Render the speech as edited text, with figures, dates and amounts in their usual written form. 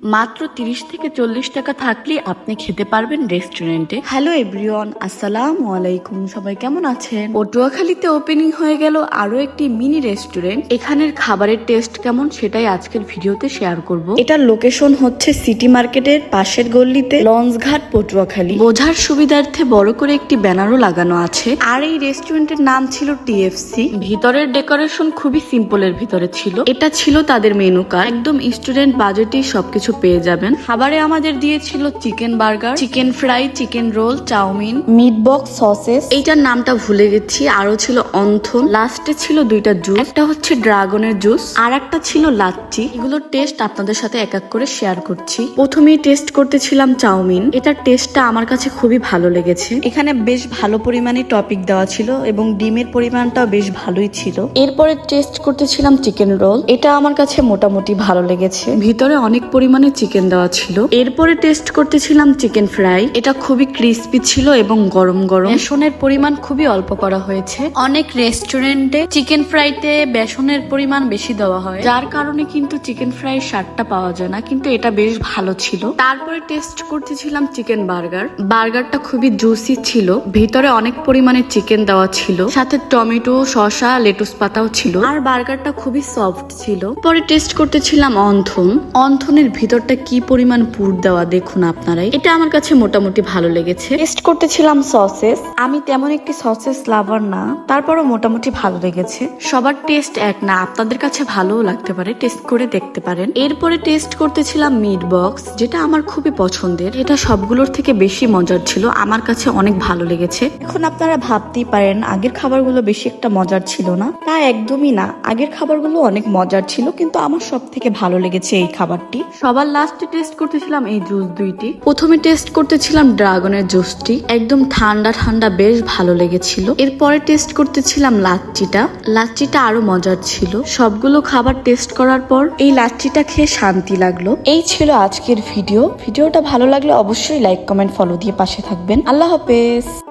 মাত্র ৩০ থেকে ৪০ টাকা থাকলে আপনি খেতে পারবেন রেস্টুরেন্টে। হ্যালো এভরিওয়ান, আসসালামু আলাইকুম। সবাই কেমন আছেন? পটুয়াখালীতে ওপেনিং হয়ে গেল আরো একটি মিনি রেস্টুরেন্ট। এখানের খাবারের টেস্ট কেমন সেটাই আজকের ভিডিওতে শেয়ার করব। এটার লোকেশন হচ্ছে সিটি মার্কেটের পাশের গল্লিতে, লঞ্চঘাট, পটুয়াখালী। বোঝার সুবিধার্থে বড় করে একটি ব্যানারও লাগানো আছে। আর এই রেস্টুরেন্টের নাম ছিল টিএফসি। ভিতরের ডেকোরেশন খুবই সিম্পলের ভিতরে ছিল। এটা ছিল তাদের মেনু কার্ড। একদম স্টুডেন্ট বাজেটেই সবকিছু পেয়ে যাবেন। খাবারে আমাদের দিয়েছিল chicken burger, chicken fry, chicken roll, chowmein, meat box, sausages, এইটার নামটা ভুলে গেছি। আরো ছিল অন্থন, লাস্টে ছিল দুইটা জুস, একটা হচ্ছে ড্রাগনের জুস আর একটা ছিল লাচ্ছি। এগুলোর টেস্ট আপনাদের সাথে এক এক করে শেয়ার করছি। প্রথমেই টেস্ট করতেছিলাম চাউমিন। এটার টেস্টটা আমার কাছে খুবই ভালো লেগেছে। এখানে বেশ ভালো পরিমাণে টপিক দেওয়া ছিল এবং ডিমের পরিমাণটাও বেশ ভালোই ছিল। এরপরে টেস্ট করতেছিলাম চিকেন রোল। এটা আমার কাছে মোটামুটি ভালো লেগেছে। ভিতরে অনেক পরিমাণে চিকেন দেওয়া ছিল। এরপরে টেস্ট করতেছিলাম চিকেন ফ্রাই। এটা খুবই ক্রিস্পি ছিল এবং গরম গরম। বেসনের পরিমাণ খুবই অল্প করা হয়েছে। অনেক রেস্টুরেন্টে চিকেন ফ্রাইতে বেসনের পরিমাণ বেশি দেওয়া হয়, যার কারণে কিন্তু চিকেন ফ্রাই স্বাদটা পাওয়া যায় না, কিন্তু এটা বেশ ভালো ছিল। তারপরে টেস্ট করতেছিলাম চিকেন বার্গার। বার্গারটা খুবই জুসি ছিল। ভিতরে অনেক পরিমাণে চিকেন দেওয়া ছিল, সাথে টমেটো, শসা, লেটুস পাতাও ছিল। আর বার্গারটা খুবই সফট ছিল। পরে টেস্ট করতেছিলাম অন্থন। অন্থনের ভিতরটা কি পরিমাণ পুর দেওয়া দেখুন আপনারাই। এটা আমার কাছে মোটামুটি ভালো লেগেছে। টেস্ট করতেছিলাম সসেস। আমি তেমন একটি সসেস লাভার না, তারপরও মোটামুটি ভালো লেগেছে। সবার টেস্ট এক না, আপনাদের কাছে ভালোও লাগতে পারে, টেস্ট করে দেখতে পারেন। এরপরে টেস্ট করতেছিলাম মিট বক্স, যেটা আমার খুবই পছন্দের। এটা সবগুলোর থেকে বেশি মজার ছিল, আমার কাছে অনেক ভালো লেগেছে। এখন আপনারা ভাবতেই পারেন আগের খাবারগুলো বেশি একটা মজার ছিল না। তা একদমই না, আগের খাবারগুলো অনেক মজার ছিল, কিন্তু আমার সব থেকে ভালো লেগেছে এই খাবারটি। সবার লাস্টে টেস্ট করতেছিলাম এই জুস দুইটি। প্রথমে টেস্ট করতেছিলাম ড্রাগনের জুসটি, একদম ঠান্ডা ঠান্ডা, বেশ ভালো লেগেছিল। এরপরে টেস্ট করতেছিলাম লাচ্ছিটা। লাচ্ছিটা আরো মজার ছিল। সবগুলো খাবার টেস্ট করার পর এই লাচ্ছিটা খেয়ে শান্তি লাগলো। এই ছিল আজকের ভিডিওটা ভালো লাগলে অবশ্যই লাইক, কমেন্ট, ফলো দিয়ে পাশে থাকবেন। আল্লাহ হাফেজ।